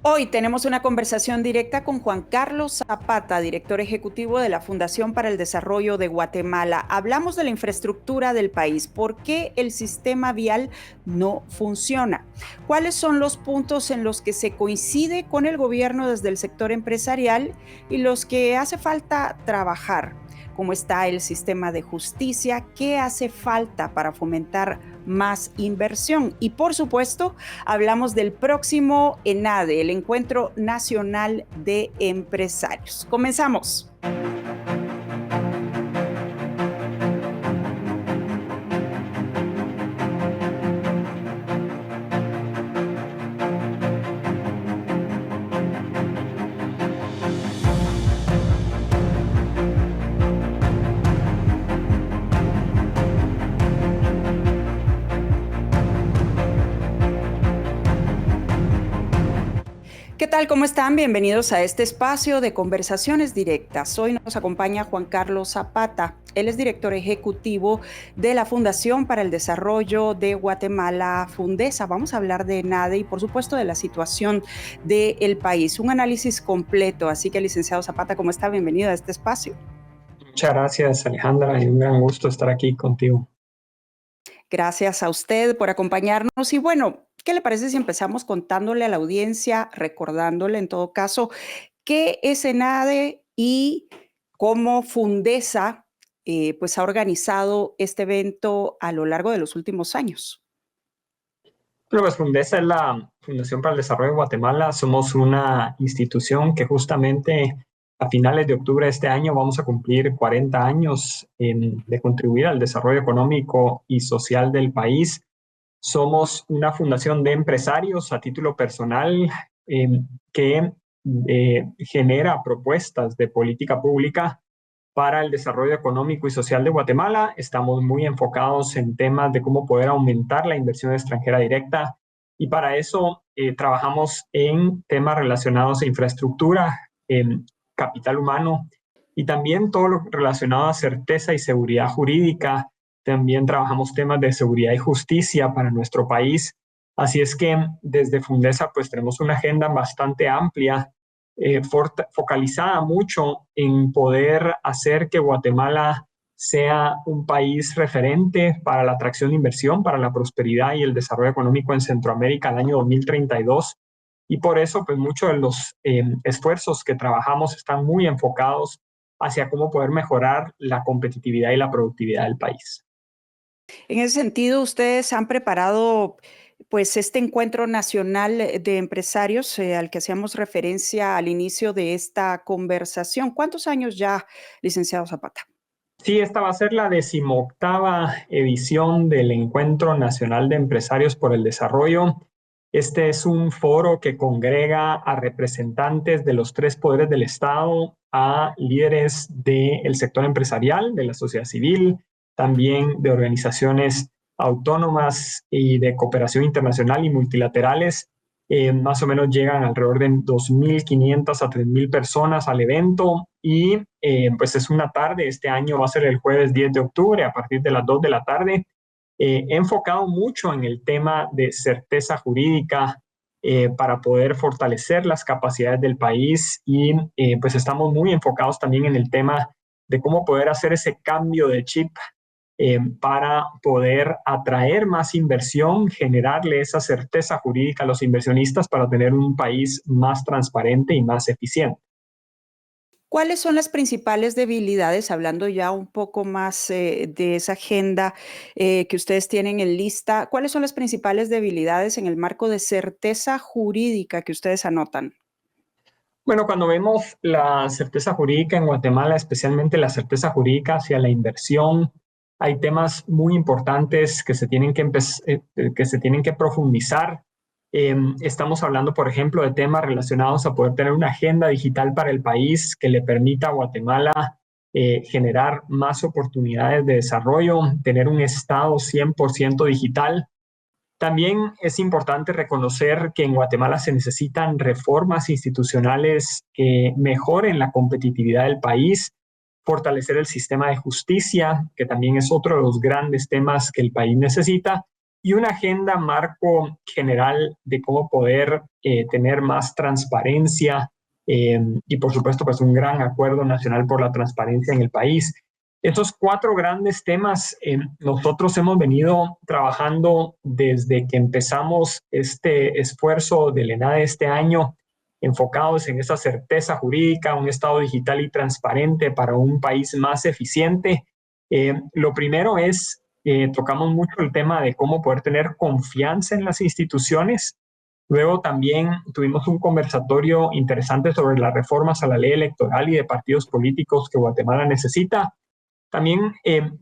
Hoy tenemos una conversación directa con Juan Carlos Zapata, director ejecutivo de la Fundación para el Desarrollo de Guatemala. Hablamos de la infraestructura del país. ¿Por qué el sistema vial no funciona? ¿Cuáles son los puntos en los que se coincide con el gobierno desde el sector empresarial y los que hace falta trabajar? ¿Cómo está el sistema de justicia? ¿Qué hace falta para fomentar más inversión? Y por supuesto, hablamos del próximo ENADE, el Encuentro Nacional de Empresarios. Comenzamos. ¿Qué tal? ¿Cómo están? Bienvenidos a este espacio de conversaciones directas. Hoy nos acompaña Juan Carlos Zapata. Él es director ejecutivo de la Fundación para el Desarrollo de Guatemala, Fundesa. Vamos a hablar de ENADE y, por supuesto, de la situación del país. Un análisis completo. Así que, licenciado Zapata, ¿cómo está? Bienvenido a este espacio. Muchas gracias, Alejandra, y un gran gusto estar aquí contigo. Gracias a usted por acompañarnos. Y bueno, ¿qué le parece si empezamos contándole a la audiencia, recordándole en todo caso, qué es ENADE y cómo Fundesa pues ha organizado este evento a lo largo de los últimos años? Bueno, pues Fundesa es la Fundación para el Desarrollo de Guatemala. Somos una institución que justamente a finales de octubre de este año vamos a cumplir 40 años de contribuir al desarrollo económico y social del país. Somos una fundación de empresarios a título personal que genera propuestas de política pública para el desarrollo económico y social de Guatemala. Estamos muy enfocados en temas de cómo poder aumentar la inversión extranjera directa y para eso trabajamos en temas relacionados a infraestructura, capital humano y también todo lo relacionado a certeza y seguridad jurídica. También trabajamos temas de seguridad y justicia para nuestro país. Así es que desde Fundesa pues tenemos una agenda bastante amplia, focalizada mucho en poder hacer que Guatemala sea un país referente para la atracción de inversión, para la prosperidad y el desarrollo económico en Centroamérica al año 2032. Y por eso, pues muchos de los esfuerzos que trabajamos están muy enfocados hacia cómo poder mejorar la competitividad y la productividad del país. En ese sentido, ustedes han preparado pues este encuentro nacional de empresarios al que hacíamos referencia al inicio de esta conversación. ¿Cuántos años ya, licenciado Zapata? Sí, esta va a ser la 18ª edición del Encuentro Nacional de Empresarios por el Desarrollo. Este es un foro que congrega a representantes de los tres poderes del Estado, a líderes del sector empresarial, de la sociedad civil, también de organizaciones autónomas y de cooperación internacional y multilaterales. Más o menos llegan alrededor de 2.500 a 3.000 personas al evento y pues es una tarde. Este año va a ser el jueves 10 de octubre a partir de las 2 de la tarde. He enfocado mucho en el tema de certeza jurídica para poder fortalecer las capacidades del país y pues estamos muy enfocados también en el tema de cómo poder hacer ese cambio de chip para poder atraer más inversión, generarle esa certeza jurídica a los inversionistas para tener un país más transparente y más eficiente. ¿Cuáles son las principales debilidades, hablando ya un poco más de esa agenda que ustedes tienen en lista? ¿Cuáles son las principales debilidades en el marco de certeza jurídica que ustedes anotan? Bueno, cuando vemos la certeza jurídica en Guatemala, especialmente la certeza jurídica hacia la inversión, hay temas muy importantes que se tienen que profundizar. Estamos hablando, por ejemplo, de temas relacionados a poder tener una agenda digital para el país que le permita a Guatemala generar más oportunidades de desarrollo, tener un Estado 100% digital. También es importante reconocer que en Guatemala se necesitan reformas institucionales que mejoren la competitividad del país, fortalecer el sistema de justicia, que también es otro de los grandes temas que el país necesita, y una agenda marco general de cómo poder tener más transparencia y por supuesto pues un gran acuerdo nacional por la transparencia en el país. Estos cuatro grandes temas nosotros hemos venido trabajando desde que empezamos este esfuerzo del ENADE este año, enfocados en esa certeza jurídica, un Estado digital y transparente para un país más eficiente. Lo primero es, tocamos mucho el tema de cómo poder tener confianza en las instituciones. Luego también tuvimos un conversatorio interesante sobre las reformas a la ley electoral y de partidos políticos que Guatemala necesita. También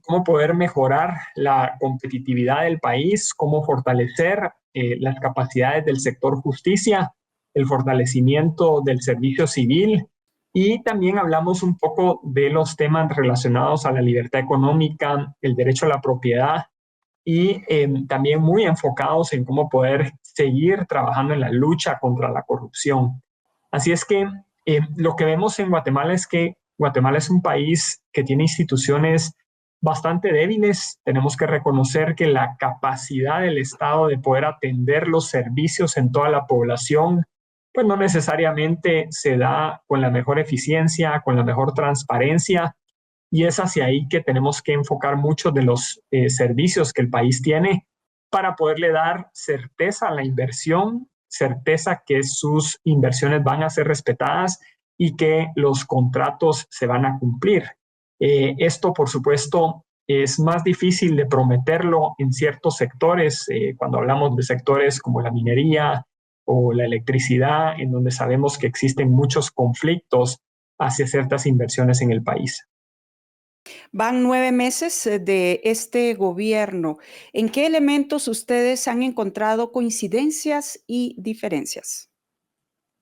cómo poder mejorar la competitividad del país, cómo fortalecer las capacidades del sector justicia, el fortalecimiento del servicio civil y también hablamos un poco de los temas relacionados a la libertad económica, el derecho a la propiedad y también muy enfocados en cómo poder seguir trabajando en la lucha contra la corrupción. Así es que lo que vemos en Guatemala es que Guatemala es un país que tiene instituciones bastante débiles. Tenemos que reconocer que la capacidad del Estado de poder atender los servicios en toda la población, pues no necesariamente se da con la mejor eficiencia, con la mejor transparencia, y es hacia ahí que tenemos que enfocar muchos de los servicios que el país tiene para poderle dar certeza a la inversión, certeza que sus inversiones van a ser respetadas y que los contratos se van a cumplir. Esto, por supuesto, es más difícil de prometerlo en ciertos sectores, cuando hablamos de sectores como la minería o la electricidad, en donde sabemos que existen muchos conflictos hacia ciertas inversiones en el país. Van 9 meses de este gobierno. ¿En qué elementos ustedes han encontrado coincidencias y diferencias?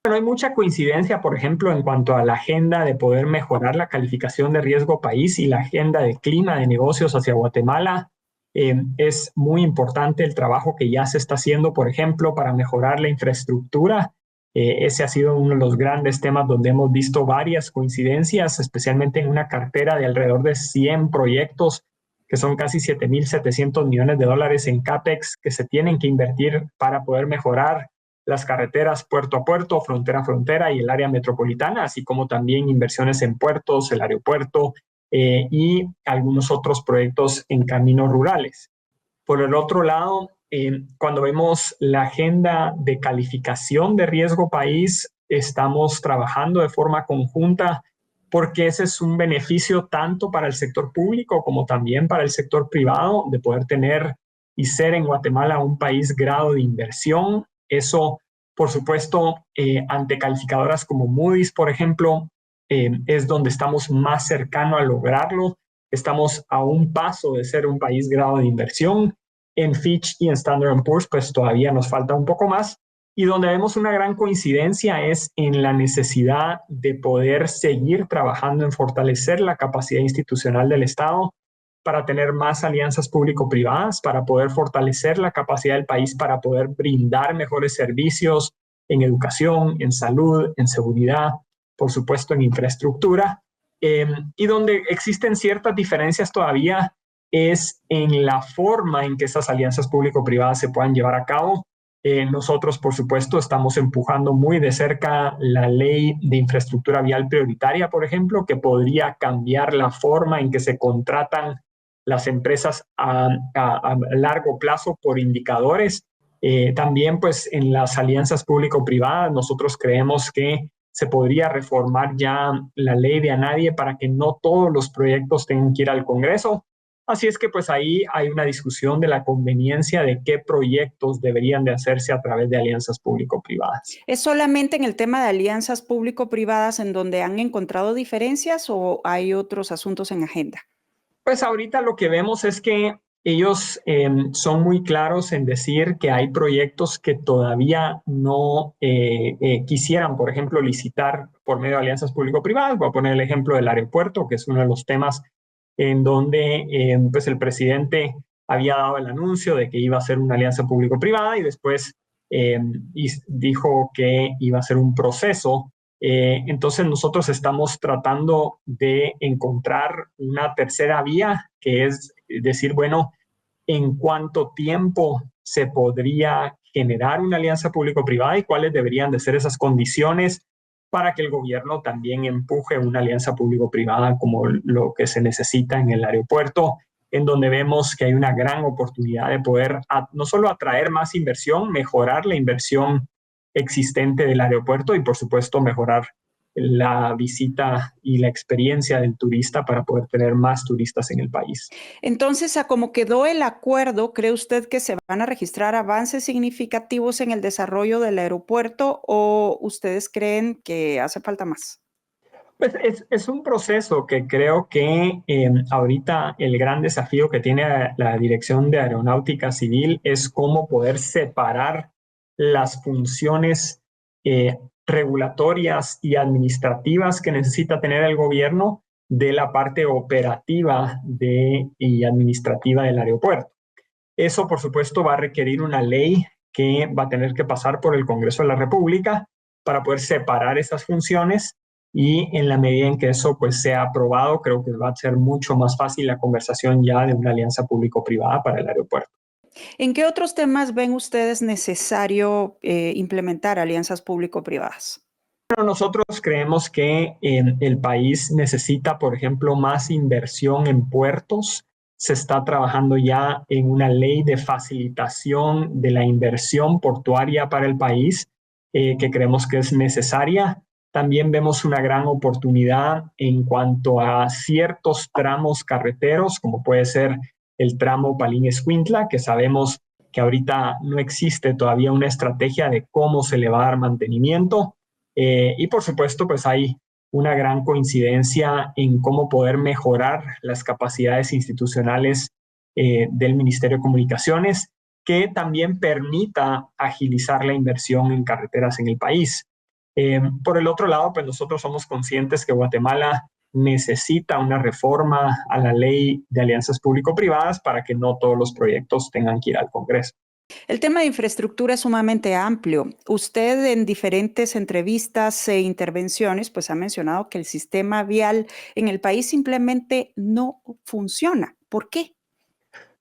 Bueno, hay mucha coincidencia, por ejemplo, en cuanto a la agenda de poder mejorar la calificación de riesgo país y la agenda de clima de negocios hacia Guatemala. Es muy importante el trabajo que ya se está haciendo, por ejemplo, para mejorar la infraestructura. Ese ha sido uno de los grandes temas donde hemos visto varias coincidencias, especialmente en una cartera de alrededor de 100 proyectos, que son casi 7.700 millones de dólares en CAPEX que se tienen que invertir para poder mejorar las carreteras puerto a puerto, frontera a frontera y el área metropolitana, así como también inversiones en puertos, el aeropuerto y algunos otros proyectos en caminos rurales. Por el otro lado, cuando vemos la agenda de calificación de riesgo país, estamos trabajando de forma conjunta porque ese es un beneficio tanto para el sector público como también para el sector privado de poder tener y ser en Guatemala un país grado de inversión. Eso, por supuesto, ante calificadoras como Moody's, por ejemplo, es donde estamos más cercano a lograrlo. Estamos a un paso de ser un país grado de inversión. En Fitch y en Standard & Poor's, pues todavía nos falta un poco más. Y donde vemos una gran coincidencia es en la necesidad de poder seguir trabajando en fortalecer la capacidad institucional del Estado para tener más alianzas público-privadas, para poder fortalecer la capacidad del país para poder brindar mejores servicios en educación, en salud, en seguridad, por supuesto en infraestructura, y donde existen ciertas diferencias todavía es en la forma en que esas alianzas público-privadas se puedan llevar a cabo. Nosotros, por supuesto, estamos empujando muy de cerca la ley de infraestructura vial prioritaria, por ejemplo, que podría cambiar la forma en que se contratan las empresas a largo plazo por indicadores. También, pues, en las alianzas público-privadas, nosotros creemos que se podría reformar ya la ley de a nadie para que no todos los proyectos tengan que ir al Congreso. Así es que pues ahí hay una discusión de la conveniencia de qué proyectos deberían de hacerse a través de alianzas público-privadas. ¿Es solamente en el tema de alianzas público-privadas en donde han encontrado diferencias o hay otros asuntos en agenda? Pues ahorita lo que vemos es que ellos son muy claros en decir que hay proyectos que todavía no quisieran, por ejemplo, licitar por medio de alianzas público-privadas. Voy a poner el ejemplo del aeropuerto, que es uno de los temas en donde pues el presidente había dado el anuncio de que iba a ser una alianza público-privada y después dijo que iba a ser un proceso. Entonces nosotros estamos tratando de encontrar una tercera vía, que es decir, bueno, en cuánto tiempo se podría generar una alianza público-privada y cuáles deberían de ser esas condiciones para que el gobierno también empuje una alianza público-privada como lo que se necesita en el aeropuerto, en donde vemos que hay una gran oportunidad de poder no solo atraer más inversión, mejorar la inversión existente del aeropuerto y por supuesto mejorar la visita y la experiencia del turista para poder tener más turistas en el país. Entonces, a cómo quedó el acuerdo, ¿cree usted que se van a registrar avances significativos en el desarrollo del aeropuerto o ustedes creen que hace falta más? Pues es un proceso que creo que ahorita el gran desafío que tiene la Dirección de Aeronáutica Civil es cómo poder separar las funciones regulatorias y administrativas que necesita tener el gobierno de la parte operativa y administrativa del aeropuerto. Eso, por supuesto, va a requerir una ley que va a tener que pasar por el Congreso de la República para poder separar esas funciones y en la medida en que eso pues sea aprobado, creo que va a ser mucho más fácil la conversación ya de una alianza público-privada para el aeropuerto. ¿En qué otros temas ven ustedes necesario implementar alianzas público-privadas? Pero nosotros creemos que el país necesita, por ejemplo, más inversión en puertos. Se está trabajando ya en una ley de facilitación de la inversión portuaria para el país, que creemos que es necesaria. También vemos una gran oportunidad en cuanto a ciertos tramos carreteros, como puede ser el tramo Palín-Escuintla, que sabemos que ahorita no existe todavía una estrategia de cómo se le va a dar mantenimiento. Y por supuesto, pues hay una gran coincidencia en cómo poder mejorar las capacidades institucionales del Ministerio de Comunicaciones, que también permita agilizar la inversión en carreteras en el país. Por el otro lado, pues nosotros somos conscientes que Guatemala necesita una reforma a la ley de alianzas público-privadas para que no todos los proyectos tengan que ir al Congreso. El tema de infraestructura es sumamente amplio. Usted en diferentes entrevistas e intervenciones pues ha mencionado que el sistema vial en el país simplemente no funciona. ¿Por qué?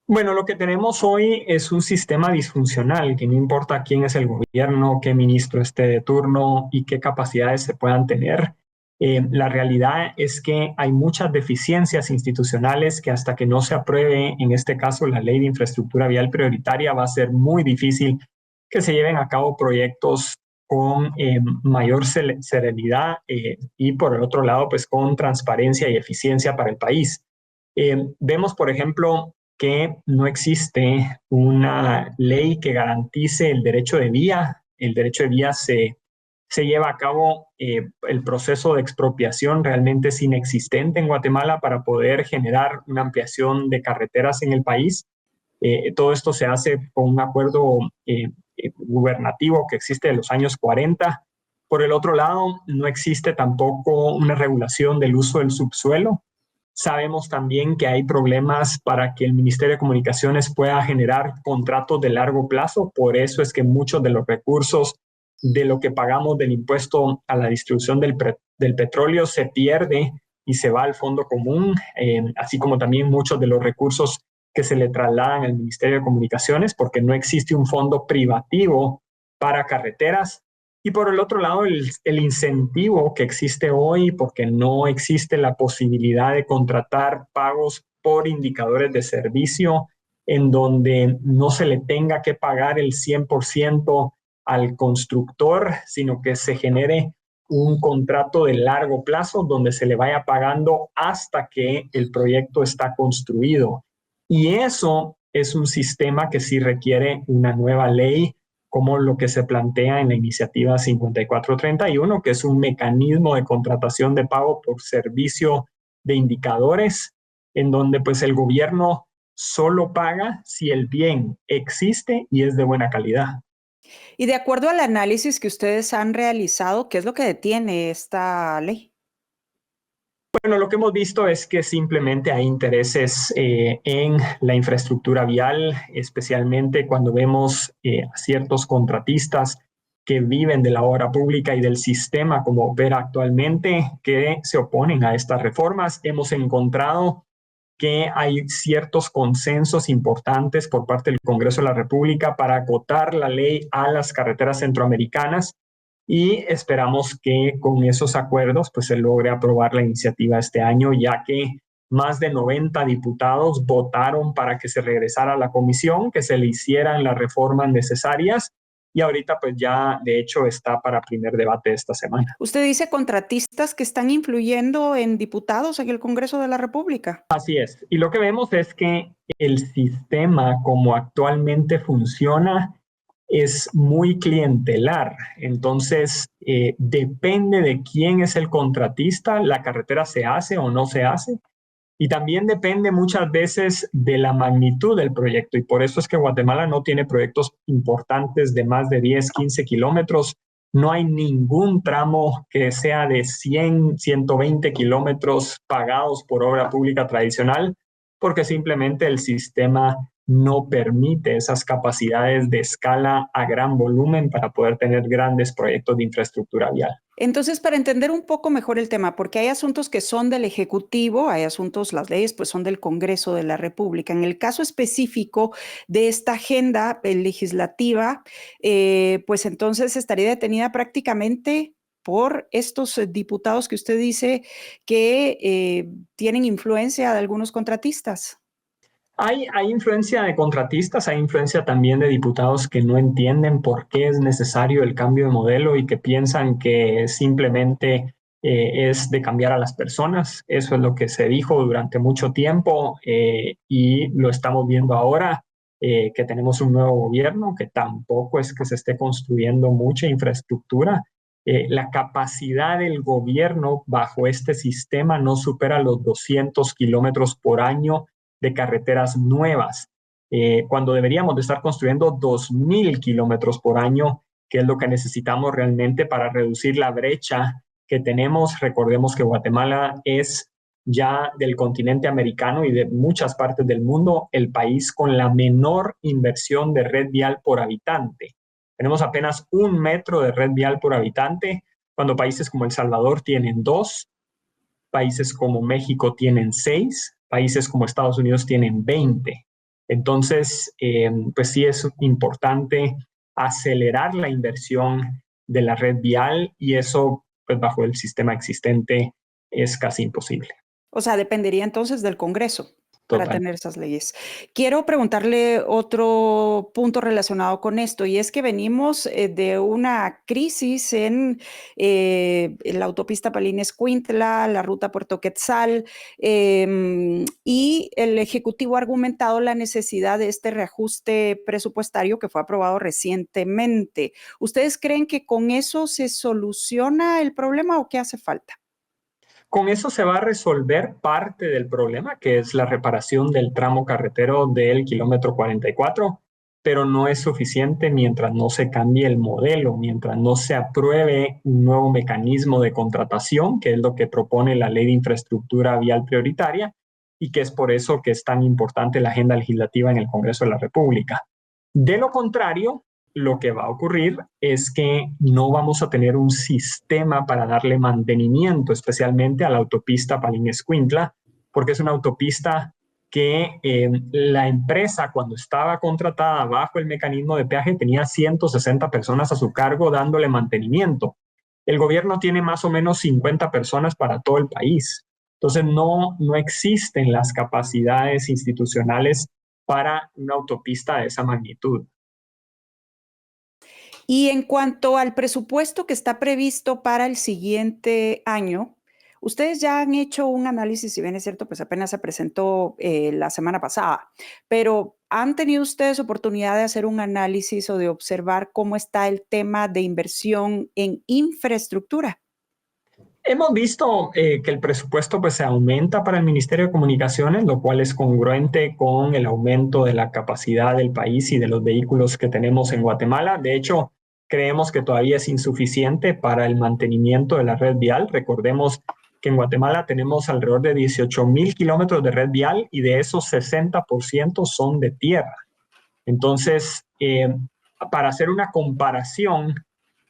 Bueno, lo que tenemos hoy es un sistema disfuncional, que no importa quién es el gobierno, qué ministro esté de turno y qué capacidades se puedan tener. La realidad es que hay muchas deficiencias institucionales que hasta que no se apruebe, en este caso, la ley de infraestructura vial prioritaria, va a ser muy difícil que se lleven a cabo proyectos con mayor serenidad y por el otro lado, pues con transparencia y eficiencia para el país. Vemos, por ejemplo, que no existe una ley que garantice el derecho de vía. El derecho de vía se lleva a cabo, el proceso de expropiación realmente es inexistente en Guatemala para poder generar una ampliación de carreteras en el país. Todo esto se hace con un acuerdo gubernativo que existe de los años 40. Por el otro lado, no existe tampoco una regulación del uso del subsuelo. Sabemos también que hay problemas para que el Ministerio de Comunicaciones pueda generar contratos de largo plazo. Por eso es que muchos de los recursos de lo que pagamos del impuesto a la distribución del petróleo se pierde y se va al fondo común, así como también muchos de los recursos que se le trasladan al Ministerio de Comunicaciones, porque no existe un fondo privativo para carreteras. Y por el otro lado, el incentivo que existe hoy, porque no existe la posibilidad de contratar pagos por indicadores de servicio, en donde no se le tenga que pagar el 100% al constructor, sino que se genere un contrato de largo plazo donde se le vaya pagando hasta que el proyecto está construido. Y eso es un sistema que sí requiere una nueva ley, como lo que se plantea en la iniciativa 5431, que es un mecanismo de contratación de pago por servicio de indicadores, en donde pues el gobierno solo paga si el bien existe y es de buena calidad. Y de acuerdo al análisis que ustedes han realizado, ¿qué es lo que detiene esta ley? Bueno, lo que hemos visto es que simplemente hay intereses en la infraestructura vial, especialmente cuando vemos a ciertos contratistas que viven de la obra pública y del sistema como opera actualmente, que se oponen a estas reformas. Hemos encontrado que hay ciertos consensos importantes por parte del Congreso de la República para acotar la ley a las carreteras centroamericanas y esperamos que con esos acuerdos pues se logre aprobar la iniciativa este año, ya que más de 90 diputados votaron para que se regresara a la comisión, que se le hicieran las reformas necesarias y ahorita pues ya de hecho está para primer debate esta semana. Usted dice contratistas que están influyendo en diputados en el Congreso de la República. Así es. Y lo que vemos es que el sistema como actualmente funciona es muy clientelar. Entonces, depende de quién es el contratista, la carretera se hace o no se hace. Y también depende muchas veces de la magnitud del proyecto. Y por eso es que Guatemala no tiene proyectos importantes de más de 10, 15 kilómetros. No hay ningún tramo que sea de 100, 120 kilómetros pagados por obra pública tradicional, porque simplemente el sistema no permite esas capacidades de escala a gran volumen para poder tener grandes proyectos de infraestructura vial. Entonces, para entender un poco mejor el tema, porque hay asuntos que son del Ejecutivo, hay asuntos, las leyes, pues son del Congreso de la República. En el caso específico de esta agenda legislativa, pues entonces estaría detenida prácticamente por estos diputados que usted dice que tienen influencia de algunos contratistas. Hay influencia de contratistas, hay influencia también de diputados que no entienden por qué es necesario el cambio de modelo y que piensan que simplemente es de cambiar a las personas. Eso es lo que se dijo durante mucho tiempo y lo estamos viendo ahora, que tenemos un nuevo gobierno, que tampoco es que se esté construyendo mucha infraestructura. La capacidad del gobierno bajo este sistema no supera los 200 kilómetros por año de carreteras nuevas, cuando deberíamos de estar construyendo 2.000 kilómetros por año, que es lo que necesitamos realmente para reducir la brecha que tenemos. Recordemos que Guatemala es ya del continente americano y de muchas partes del mundo el país con la menor inversión de red vial por habitante. Tenemos apenas 1 metro de red vial por habitante, cuando países como El Salvador tienen 2, países como México tienen 6, países como Estados Unidos tienen 20. Entonces, pues sí es importante acelerar la inversión de la red vial y eso, pues bajo el sistema existente, es casi imposible. O sea, dependería entonces del Congreso para Total. tener esas leyes. Quiero preguntarle otro punto relacionado con esto, y es que venimos de una crisis en la autopista Palín-Escuintla, la ruta Puerto Quetzal, y el Ejecutivo ha argumentado la necesidad de este reajuste presupuestario que fue aprobado recientemente. ¿Ustedes creen que con eso se soluciona el problema o qué hace falta? Con eso se va a resolver parte del problema, que es la reparación del tramo carretero del kilómetro 44, pero no es suficiente mientras no se cambie el modelo, mientras no se apruebe un nuevo mecanismo de contratación, que es lo que propone la Ley de Infraestructura Vial Prioritaria, y que es por eso que es tan importante la agenda legislativa en el Congreso de la República. De lo contrario, lo que va a ocurrir es que no vamos a tener un sistema para darle mantenimiento, especialmente a la autopista Palín-Escuintla, porque es una autopista que la empresa, cuando estaba contratada bajo el mecanismo de peaje, tenía 160 personas a su cargo dándole mantenimiento. El gobierno tiene más o menos 50 personas para todo el país. Entonces no existen las capacidades institucionales para una autopista de esa magnitud. Y en cuanto al presupuesto que está previsto para el siguiente año, ustedes ya han hecho un análisis, si bien es cierto, pues apenas se presentó la semana pasada, pero ¿han tenido ustedes oportunidad de hacer un análisis o de observar cómo está el tema de inversión en infraestructura? Hemos visto que el presupuesto pues, se aumenta para el Ministerio de Comunicaciones, lo cual es congruente con el aumento de la capacidad del país y de los vehículos que tenemos en Guatemala. De hecho, creemos que todavía es insuficiente para el mantenimiento de la red vial. Recordemos que en Guatemala tenemos alrededor de 18,000 kilómetros de red vial y de esos 60% son de tierra. Entonces, para hacer una comparación,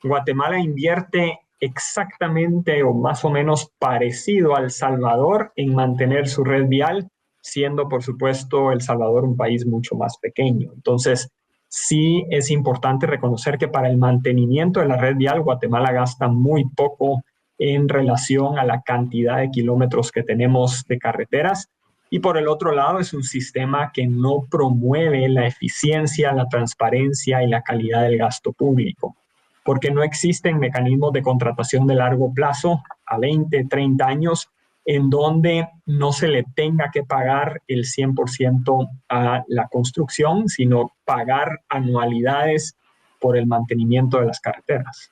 Guatemala invierte exactamente o más o menos parecido a El Salvador en mantener su red vial, siendo por supuesto El Salvador un país mucho más pequeño. Entonces, sí es importante reconocer que para el mantenimiento de la red vial, Guatemala gasta muy poco en relación a la cantidad de kilómetros que tenemos de carreteras. Y por el otro lado, es un sistema que no promueve la eficiencia, la transparencia y la calidad del gasto público, porque no existen mecanismos de contratación de largo plazo a 20, 30 años en donde no se le tenga que pagar el 100% a la construcción, sino pagar anualidades por el mantenimiento de las carreteras.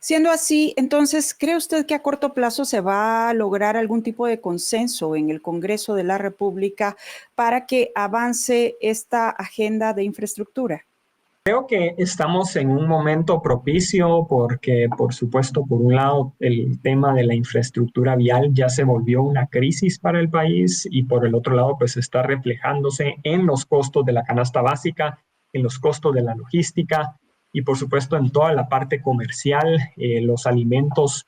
Siendo así, entonces, ¿cree usted que a corto plazo se va a lograr algún tipo de consenso en el Congreso de la República para que avance esta agenda de infraestructura? Creo que estamos en un momento propicio porque, por supuesto, por un lado, el tema de la infraestructura vial ya se volvió una crisis para el país y por el otro lado, pues está reflejándose en los costos de la canasta básica, en los costos de la logística y, por supuesto, en toda la parte comercial, los alimentos,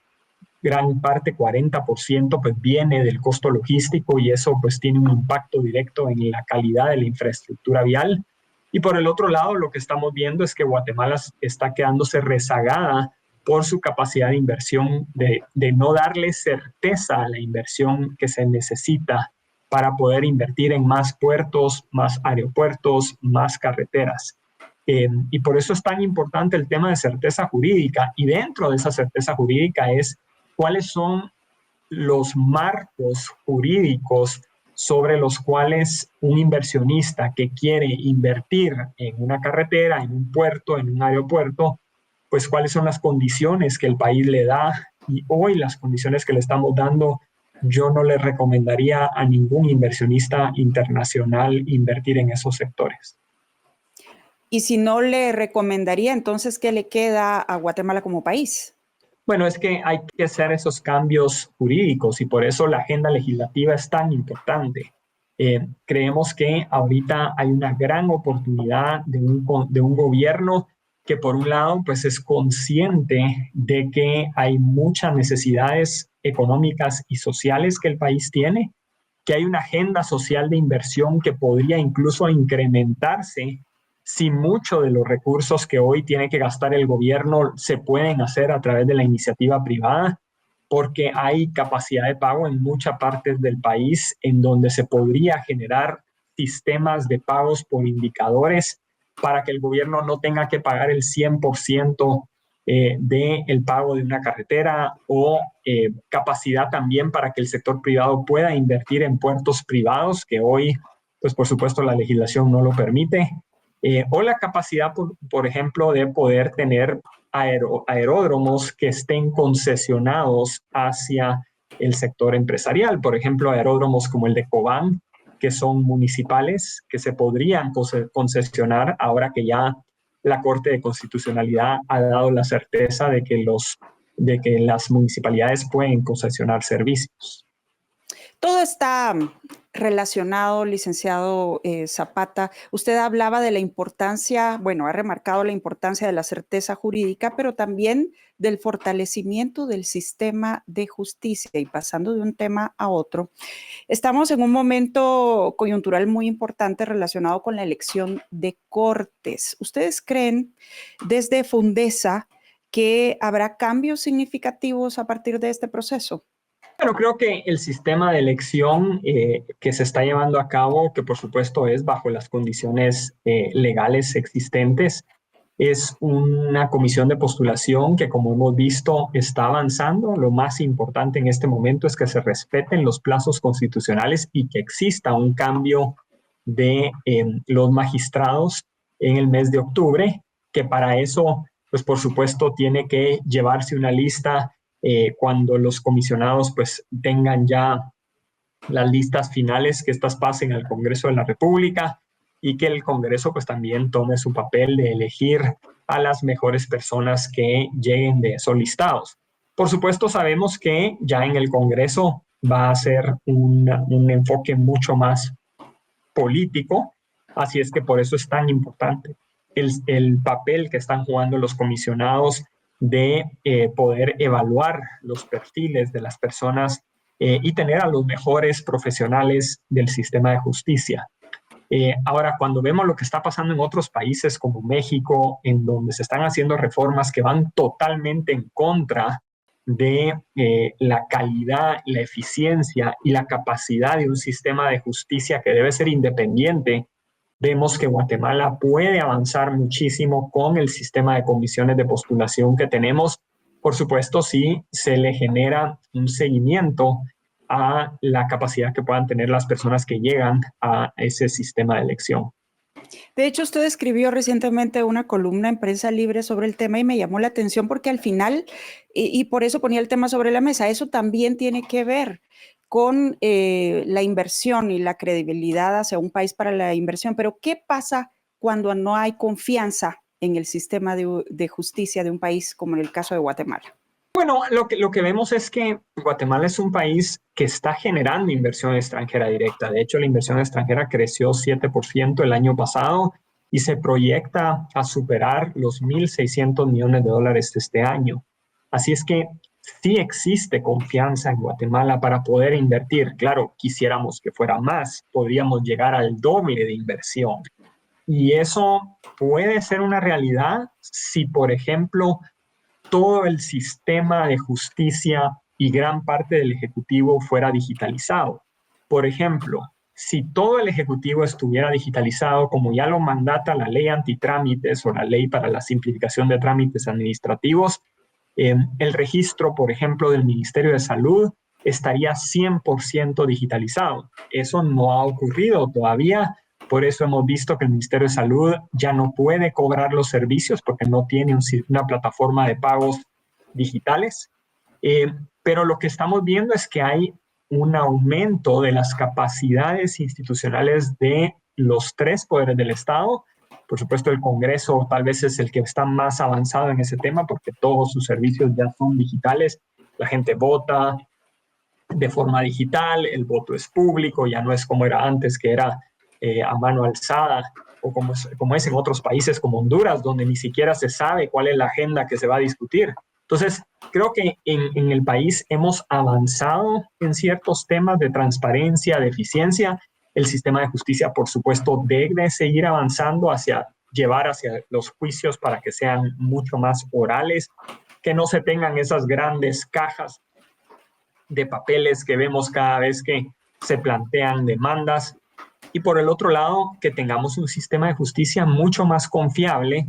gran parte, 40%, pues viene del costo logístico y eso pues tiene un impacto directo en la calidad de la infraestructura vial. Y por el otro lado, lo que estamos viendo es que Guatemala está quedándose rezagada por su capacidad de inversión, de no darle certeza a la inversión que se necesita para poder invertir en más puertos, más aeropuertos, más carreteras. Y por eso es tan importante el tema de certeza jurídica. Y dentro de esa certeza jurídica es cuáles son los marcos jurídicos sobre los cuales un inversionista que quiere invertir en una carretera, en un puerto, en un aeropuerto, pues cuáles son las condiciones que el país le da. Y hoy las condiciones que le estamos dando, yo no le recomendaría a ningún inversionista internacional invertir en esos sectores. Y si no le recomendaría, entonces, ¿qué le queda a Guatemala como país? Bueno, es que hay que hacer esos cambios jurídicos y por eso la agenda legislativa es tan importante. Creemos que ahorita hay una gran oportunidad de un gobierno que por un lado pues es consciente de que hay muchas necesidades económicas y sociales que el país tiene, que hay una agenda social de inversión que podría incluso incrementarse si mucho de los recursos que hoy tiene que gastar el gobierno se pueden hacer a través de la iniciativa privada, porque hay capacidad de pago en muchas partes del país en donde se podría generar sistemas de pagos por indicadores para que el gobierno no tenga que pagar el 100% del pago de una carretera o capacidad también para que el sector privado pueda invertir en puertos privados, que hoy, pues por supuesto, la legislación no lo permite. O la capacidad, por ejemplo, de poder tener aeródromos que estén concesionados hacia el sector empresarial. Por ejemplo, aeródromos como el de Cobán, que son municipales, que se podrían concesionar ahora que ya la Corte de Constitucionalidad ha dado la certeza de que las municipalidades pueden concesionar servicios. Todo está relacionado, licenciado Zapata. Usted hablaba de la importancia, bueno, ha remarcado la importancia de la certeza jurídica, pero también del fortalecimiento del sistema de justicia. Y pasando de un tema a otro, estamos en un momento coyuntural muy importante relacionado con la elección de cortes. ¿Ustedes creen desde Fundesa que habrá cambios significativos a partir de este proceso? Bueno, creo que el sistema de elección que se está llevando a cabo, que por supuesto es bajo las condiciones legales existentes, es una comisión de postulación que, como hemos visto, está avanzando. Lo más importante en este momento es que se respeten los plazos constitucionales y que exista un cambio de los magistrados en el mes de octubre, que para eso, pues por supuesto, tiene que llevarse una lista cuando los comisionados pues tengan ya las listas finales, que estas pasen al Congreso de la República y que el Congreso pues también tome su papel de elegir a las mejores personas que lleguen de esos listados. Por supuesto, sabemos que ya en el Congreso va a ser un enfoque mucho más político, así es que por eso es tan importante el papel que están jugando los comisionados de poder evaluar los perfiles de las personas y tener a los mejores profesionales del sistema de justicia. Ahora, cuando vemos lo que está pasando en otros países como México, en donde se están haciendo reformas que van totalmente en contra de la calidad, la eficiencia y la capacidad de un sistema de justicia que debe ser independiente, vemos que Guatemala puede avanzar muchísimo con el sistema de comisiones de postulación que tenemos. Por supuesto, si se le genera un seguimiento a la capacidad que puedan tener las personas que llegan a ese sistema de elección. De hecho, usted escribió recientemente una columna en Prensa Libre sobre el tema y me llamó la atención porque al final, y por eso ponía el tema sobre la mesa, eso también tiene que ver con la inversión y la credibilidad hacia un país para la inversión. Pero ¿qué pasa cuando no hay confianza en el sistema de justicia de un país como en el caso de Guatemala? Bueno, lo que vemos es que Guatemala es un país que está generando inversión extranjera directa. De hecho, la inversión extranjera creció 7% el año pasado y se proyecta a superar los 1.600 millones de dólares este año. Así es que sí existe confianza en Guatemala para poder invertir. Claro, quisiéramos que fuera más, podríamos llegar al doble de inversión. Y eso puede ser una realidad si, por ejemplo, todo el sistema de justicia y gran parte del Ejecutivo fuera digitalizado. Por ejemplo, si todo el Ejecutivo estuviera digitalizado, como ya lo mandata la ley antitrámites o la ley para la simplificación de trámites administrativos, el registro, por ejemplo, del Ministerio de Salud estaría 100% digitalizado. Eso no ha ocurrido todavía. Por eso hemos visto que el Ministerio de Salud ya no puede cobrar los servicios porque no tiene una plataforma de pagos digitales. Pero lo que estamos viendo es que hay un aumento de las capacidades institucionales de los tres poderes del Estado. Por supuesto, el Congreso tal vez es el que está más avanzado en ese tema porque todos sus servicios ya son digitales. La gente vota de forma digital, el voto es público, ya no es como era antes, que era a mano alzada, o como es en otros países como Honduras, donde ni siquiera se sabe cuál es la agenda que se va a discutir. Entonces, creo que en el país hemos avanzado en ciertos temas de transparencia, de eficiencia. El sistema de justicia, por supuesto, debe seguir avanzando llevar hacia los juicios para que sean mucho más orales, que no se tengan esas grandes cajas de papeles que vemos cada vez que se plantean demandas. Y por el otro lado, que tengamos un sistema de justicia mucho más confiable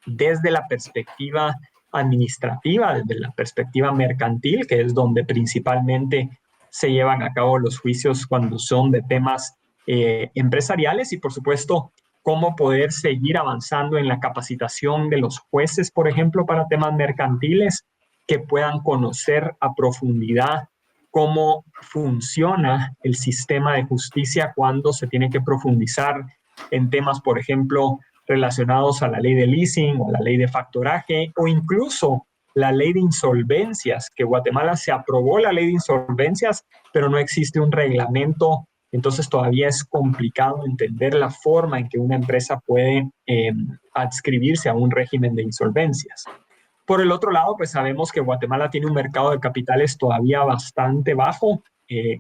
desde la perspectiva administrativa, desde la perspectiva mercantil, que es donde principalmente se llevan a cabo los juicios cuando son de temas empresariales, y por supuesto cómo poder seguir avanzando en la capacitación de los jueces, por ejemplo, para temas mercantiles, que puedan conocer a profundidad cómo funciona el sistema de justicia cuando se tiene que profundizar en temas, por ejemplo, relacionados a la ley de leasing o la ley de factoraje o incluso la ley de insolvencias, que Guatemala se aprobó la ley de insolvencias, pero no existe un reglamento. Entonces todavía es complicado entender la forma en que una empresa puede adscribirse a un régimen de insolvencias. Por el otro lado, pues sabemos que Guatemala tiene un mercado de capitales todavía bastante bajo.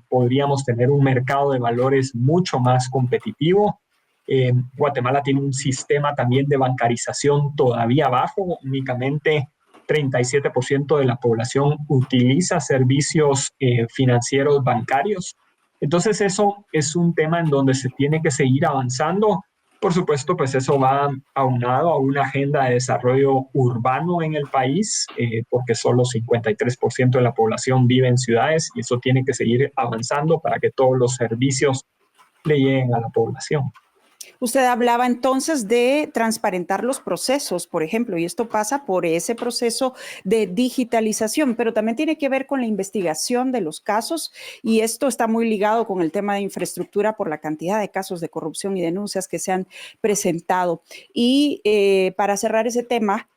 Podríamos tener un mercado de valores mucho más competitivo. Guatemala tiene un sistema también de bancarización todavía bajo. Únicamente 37% de la población utiliza servicios financieros bancarios. Entonces eso es un tema en donde se tiene que seguir avanzando. Por supuesto, pues eso va aunado a una agenda de desarrollo urbano en el país, porque solo 53% de la población vive en ciudades y eso tiene que seguir avanzando para que todos los servicios le lleguen a la población. Usted hablaba entonces de transparentar los procesos, por ejemplo, y esto pasa por ese proceso de digitalización, pero también tiene que ver con la investigación de los casos y esto está muy ligado con el tema de infraestructura por la cantidad de casos de corrupción y denuncias que se han presentado. Y para cerrar ese tema,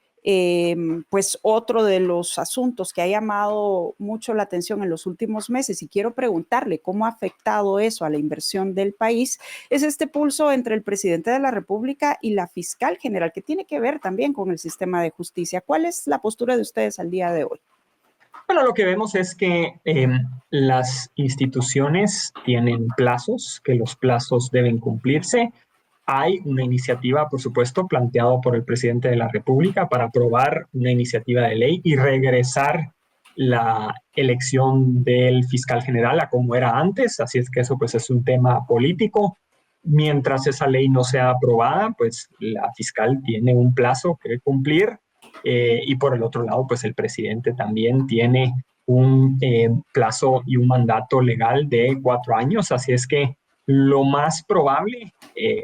pues otro de los asuntos que ha llamado mucho la atención en los últimos meses y quiero preguntarle cómo ha afectado eso a la inversión del país es este pulso entre el presidente de la República y la fiscal general que tiene que ver también con el sistema de justicia. ¿Cuál es la postura de ustedes al día de hoy? Bueno, lo que vemos es que las instituciones tienen plazos, que los plazos deben cumplirse. Hay una iniciativa, por supuesto, planteada por el presidente de la República para aprobar una iniciativa de ley y regresar la elección del fiscal general a como era antes. Así es que eso pues es un tema político. Mientras esa ley no sea aprobada, pues la fiscal tiene un plazo que cumplir. Y por el otro lado, pues el presidente también tiene un plazo y un mandato legal de 4 años. Así es que lo más probable,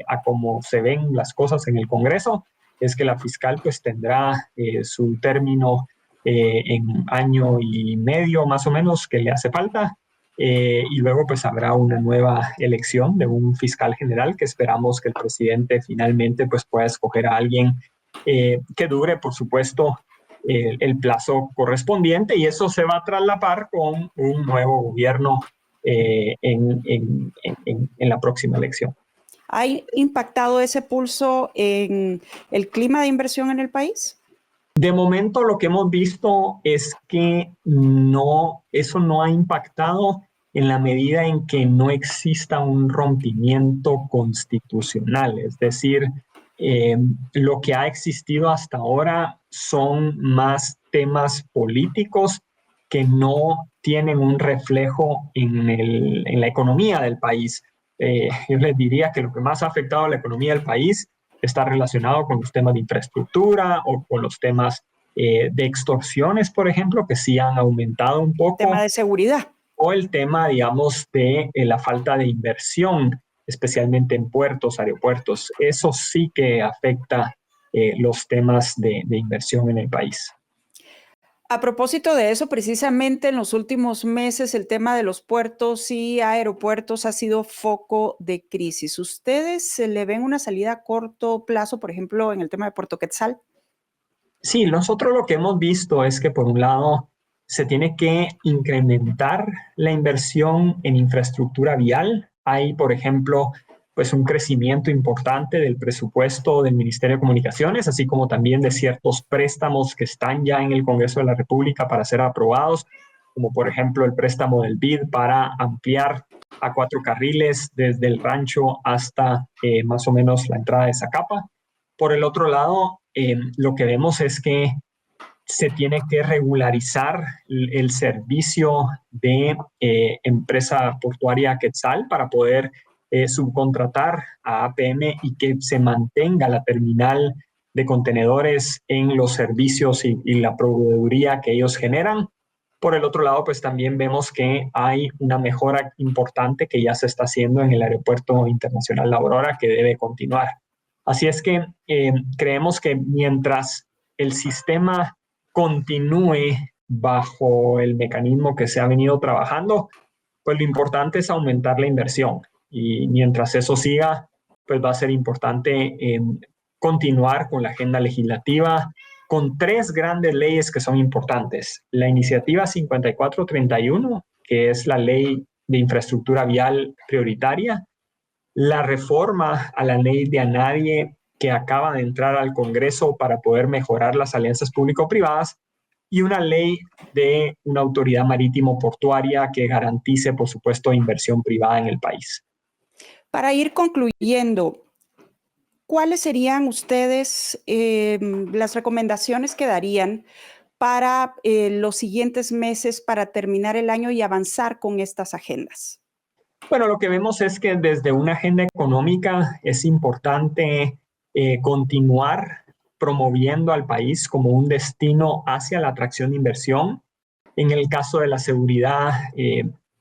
a como se ven las cosas en el Congreso, es que la fiscal pues tendrá su término en 1 año y medio más o menos que le hace falta. Y luego pues habrá una nueva elección de un fiscal general que esperamos que el presidente finalmente pues pueda escoger a alguien que dure, por supuesto, el plazo correspondiente, y eso se va a traslapar con un nuevo gobierno en la próxima elección. ¿Ha impactado ese pulso en el clima de inversión en el país? De momento lo que hemos visto es que no, eso no ha impactado en la medida en que no exista un rompimiento constitucional. Es decir, eh, lo que ha existido hasta ahora son más temas políticos que no tienen un reflejo en la economía del país. Yo les diría que lo que más ha afectado a la economía del país está relacionado con los temas de infraestructura o con los temas de extorsiones, por ejemplo, que sí han aumentado un Tema poco, de seguridad. o el tema, digamos, de la falta de inversión, especialmente en puertos, aeropuertos. Eso sí que afecta los temas de inversión en el país. A propósito de eso, precisamente en los últimos meses el tema de los puertos y aeropuertos ha sido foco de crisis. ¿Ustedes le ven una salida a corto plazo, por ejemplo, en el tema de Puerto Quetzal? Sí, nosotros lo que hemos visto es que por un lado se tiene que incrementar la inversión en infraestructura vial. Hay, por ejemplo, pues un crecimiento importante del presupuesto del Ministerio de Comunicaciones, así como también de ciertos préstamos que están ya en el Congreso de la República para ser aprobados, como por ejemplo el préstamo del BID para ampliar a 4 carriles desde el rancho hasta más o menos la entrada de Zacapa. Por el otro lado, lo que vemos es que se tiene que regularizar el servicio de empresa portuaria Quetzal para poder subcontratar a APM y que se mantenga la terminal de contenedores en los servicios y la proveeduría que ellos generan. Por el otro lado, pues también vemos que hay una mejora importante que ya se está haciendo en el Aeropuerto Internacional La Aurora, que debe continuar. Así es que creemos que mientras el sistema continúe bajo el mecanismo que se ha venido trabajando, pues lo importante es aumentar la inversión. Y mientras eso siga, pues va a ser importante continuar con la agenda legislativa, con 3 grandes leyes que son importantes. La iniciativa 5431, que es la ley de infraestructura vial prioritaria, la reforma a la ley de a nadie que acaba de entrar al Congreso para poder mejorar las alianzas público-privadas, y una ley de una autoridad marítimo portuaria que garantice, por supuesto, inversión privada en el país. Para ir concluyendo, ¿cuáles serían ustedes las recomendaciones que darían para los siguientes meses para terminar el año y avanzar con estas agendas? Bueno, lo que vemos es que desde una agenda económica es importante continuar promoviendo al país como un destino hacia la atracción de inversión. En el caso de la seguridad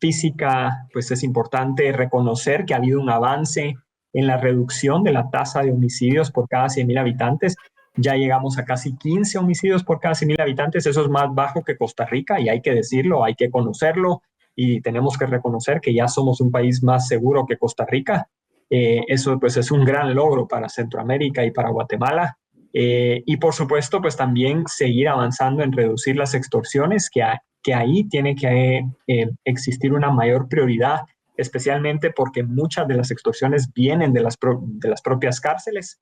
física, pues es importante reconocer que ha habido un avance en la reducción de la tasa de homicidios por cada 100,000 habitantes. Ya llegamos a casi 15 homicidios por cada 100,000 habitantes. Eso es más bajo que Costa Rica, y hay que decirlo, hay que conocerlo, y tenemos que reconocer que ya somos un país más seguro que Costa Rica. Eso pues es un gran logro para Centroamérica y para Guatemala. Y por supuesto, pues también seguir avanzando en reducir las extorsiones, que ahí tiene que existir una mayor prioridad, especialmente porque muchas de las extorsiones vienen de las propias cárceles.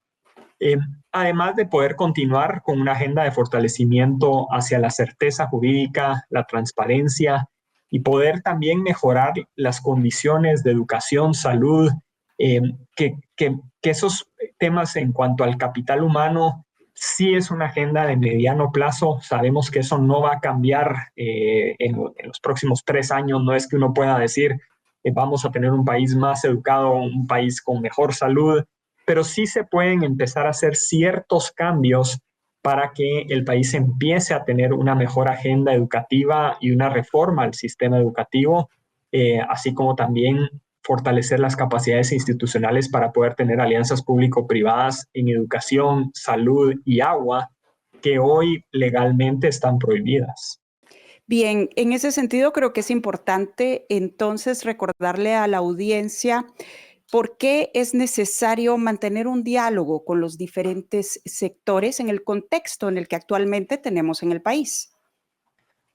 Eh, Además de poder continuar con una agenda de fortalecimiento hacia la certeza jurídica, la transparencia y poder también mejorar las condiciones de educación, salud, eh, que esos temas en cuanto al capital humano sí es una agenda de mediano plazo. Sabemos que eso no va a cambiar en los próximos 3 años. No es que uno pueda decir vamos a tener un país más educado, un país con mejor salud, pero sí se pueden empezar a hacer ciertos cambios para que el país empiece a tener una mejor agenda educativa y una reforma al sistema educativo, así como también fortalecer las capacidades institucionales para poder tener alianzas público-privadas en educación, salud y agua que hoy legalmente están prohibidas. Bien, en ese sentido creo que es importante entonces recordarle a la audiencia por qué es necesario mantener un diálogo con los diferentes sectores en el contexto en el que actualmente tenemos en el país.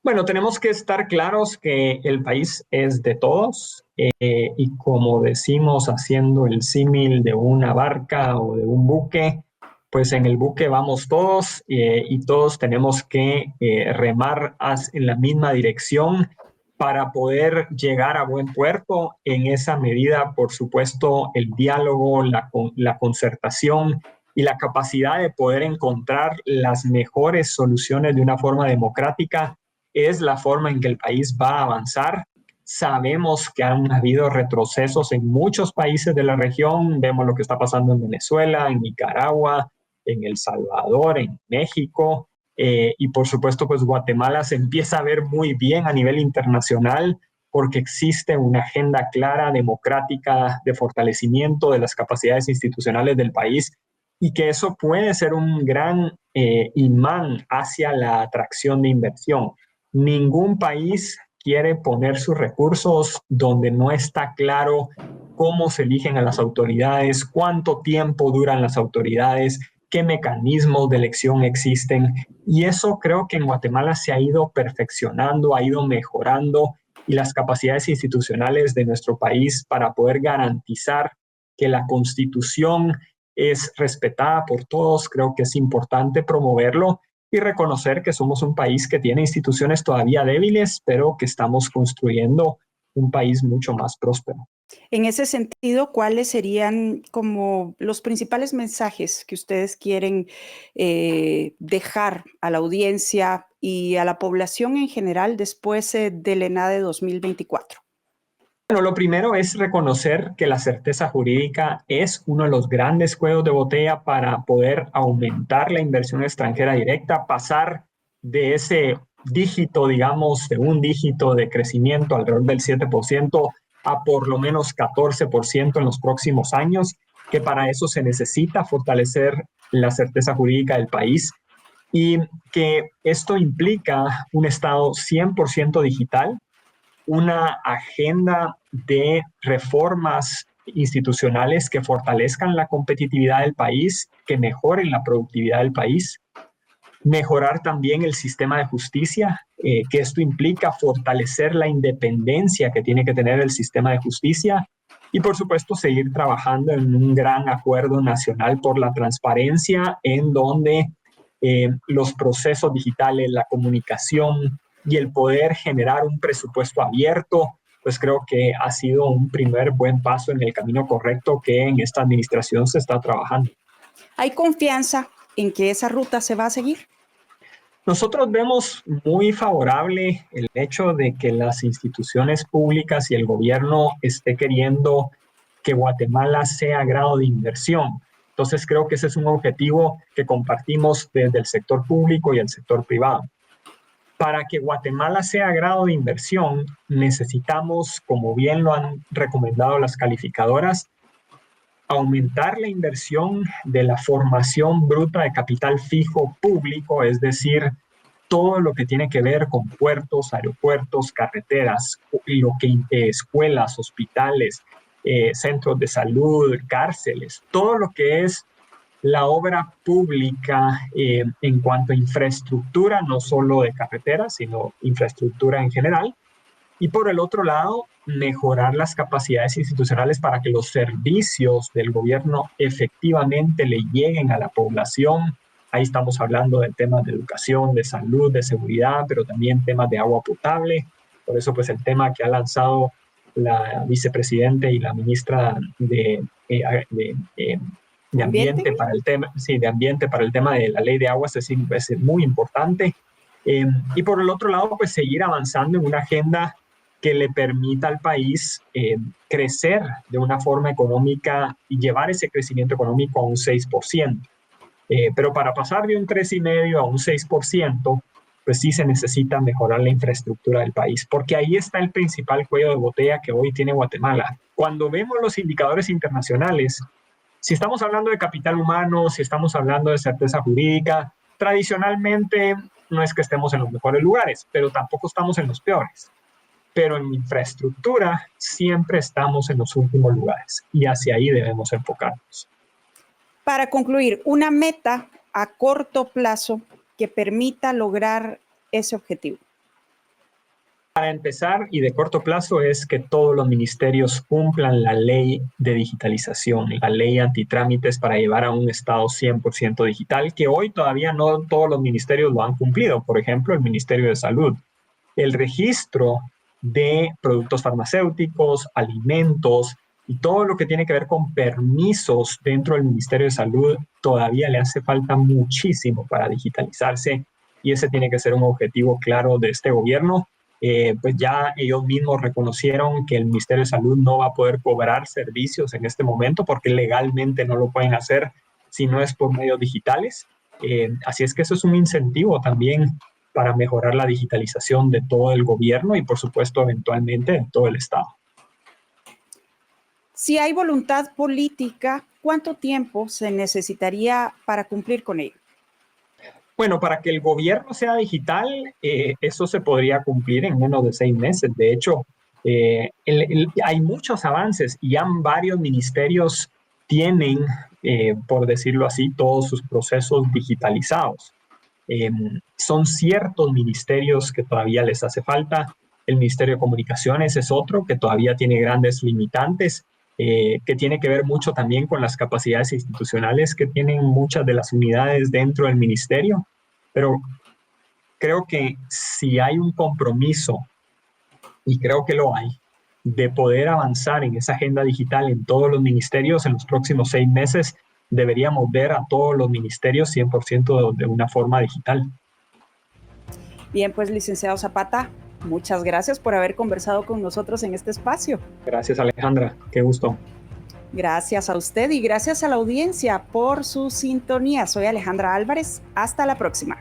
Bueno, tenemos que estar claros que el país es de todos y como decimos haciendo el símil de una barca o de un buque, pues en el buque vamos todos y todos tenemos que remar en la misma dirección para poder llegar a buen puerto. En esa medida, por supuesto, el diálogo, la concertación y la capacidad de poder encontrar las mejores soluciones de una forma democrática es la forma en que el país va a avanzar. Sabemos que han habido retrocesos en muchos países de la región. Vemos lo que está pasando en Venezuela, en Nicaragua, en El Salvador, en México. Y por supuesto, pues Guatemala se empieza a ver muy bien a nivel internacional porque existe una agenda clara, democrática, de fortalecimiento de las capacidades institucionales del país y que eso puede ser un gran imán hacia la atracción de inversión. Ningún país quiere poner sus recursos donde no está claro cómo se eligen a las autoridades, cuánto tiempo duran las autoridades, qué mecanismos de elección existen. Y eso creo que en Guatemala se ha ido perfeccionando, ha ido mejorando y las capacidades institucionales de nuestro país para poder garantizar que la Constitución es respetada por todos, creo que es importante promoverlo y reconocer que somos un país que tiene instituciones todavía débiles, pero que estamos construyendo un país mucho más próspero. En ese sentido, ¿cuáles serían como los principales mensajes que ustedes quieren dejar a la audiencia y a la población en general después del ENADE 2024? Bueno, lo primero es reconocer que la certeza jurídica es uno de los grandes cuellos de botella para poder aumentar la inversión extranjera directa, pasar de ese dígito, digamos, de un dígito de crecimiento alrededor del 7% a por lo menos 14% en los próximos años, que para eso se necesita fortalecer la certeza jurídica del país y que esto implica un Estado 100% digital, una agenda de reformas institucionales que fortalezcan la competitividad del país, que mejoren la productividad del país, mejorar también el sistema de justicia, que esto implica fortalecer la independencia que tiene que tener el sistema de justicia y por supuesto seguir trabajando en un gran acuerdo nacional por la transparencia en donde los procesos digitales, la comunicación y el poder generar un presupuesto abierto, pues creo que ha sido un primer buen paso en el camino correcto que en esta administración se está trabajando. ¿Hay confianza en que esa ruta se va a seguir? Nosotros vemos muy favorable el hecho de que las instituciones públicas y el gobierno esté queriendo que Guatemala sea grado de inversión. Entonces creo que ese es un objetivo que compartimos desde el sector público y el sector privado. Para que Guatemala sea grado de inversión, necesitamos, como bien lo han recomendado las calificadoras, aumentar la inversión de la formación bruta de capital fijo público, es decir, todo lo que tiene que ver con puertos, aeropuertos, carreteras, lo que escuelas, hospitales, centros de salud, cárceles, todo lo que es la obra pública en cuanto a infraestructura, no solo de carreteras, sino infraestructura en general, Y por el otro lado, mejorar las capacidades institucionales para que los servicios del gobierno efectivamente le lleguen a la población. Ahí estamos hablando de temas de educación, de salud, de seguridad, pero también temas de agua potable. Por eso, pues el tema que ha lanzado la vicepresidenta y la ministra de ambiente para el tema, sí, de ambiente para el tema de la ley de aguas es muy importante. Y por el otro lado, pues seguir avanzando en una agenda que le permita al país crecer de una forma económica y llevar ese crecimiento económico a un 6%. Pero para pasar de un 3,5% a un 6%, pues sí se necesita mejorar la infraestructura del país, porque ahí está el principal cuello de botella que hoy tiene Guatemala. Cuando vemos los indicadores internacionales, si estamos hablando de capital humano, si estamos hablando de certeza jurídica, tradicionalmente no es que estemos en los mejores lugares, pero tampoco estamos en los peores. Pero en infraestructura siempre estamos en los últimos lugares y hacia ahí debemos enfocarnos. Para concluir, una meta a corto plazo que permita lograr ese objetivo. Para empezar, y de corto plazo, es que todos los ministerios cumplan la ley de digitalización, la ley antitrámites para llevar a un Estado 100% digital, que hoy todavía no todos los ministerios lo han cumplido. Por ejemplo, el Ministerio de Salud. El registro de productos farmacéuticos, alimentos y todo lo que tiene que ver con permisos dentro del Ministerio de Salud todavía le hace falta muchísimo para digitalizarse y ese tiene que ser un objetivo claro de este gobierno. Pues ya ellos mismos reconocieron que el Ministerio de Salud no va a poder cobrar servicios en este momento porque legalmente no lo pueden hacer si no es por medios digitales. Así es que eso es un incentivo también para mejorar la digitalización de todo el gobierno y, por supuesto, eventualmente de todo el Estado. Si hay voluntad política, ¿cuánto tiempo se necesitaría para cumplir con ello? Bueno, para que el gobierno sea digital, eso se podría cumplir en menos de 6 meses. De hecho, hay muchos avances y ya varios ministerios tienen, por decirlo así, todos sus procesos digitalizados. Son ciertos ministerios que todavía les hace falta. El Ministerio de Comunicaciones es otro que todavía tiene grandes limitantes, que tiene que ver mucho también con las capacidades institucionales que tienen muchas de las unidades dentro del ministerio. Pero creo que si hay un compromiso, y creo que lo hay, de poder avanzar en esa agenda digital en todos los ministerios en los próximos 6 meses, deberíamos ver a todos los ministerios 100% de una forma digital. Bien, pues licenciado Zapata, muchas gracias por haber conversado con nosotros en este espacio. Gracias, Alejandra, qué gusto. Gracias a usted y gracias a la audiencia por su sintonía. Soy Alejandra Álvarez, hasta la próxima.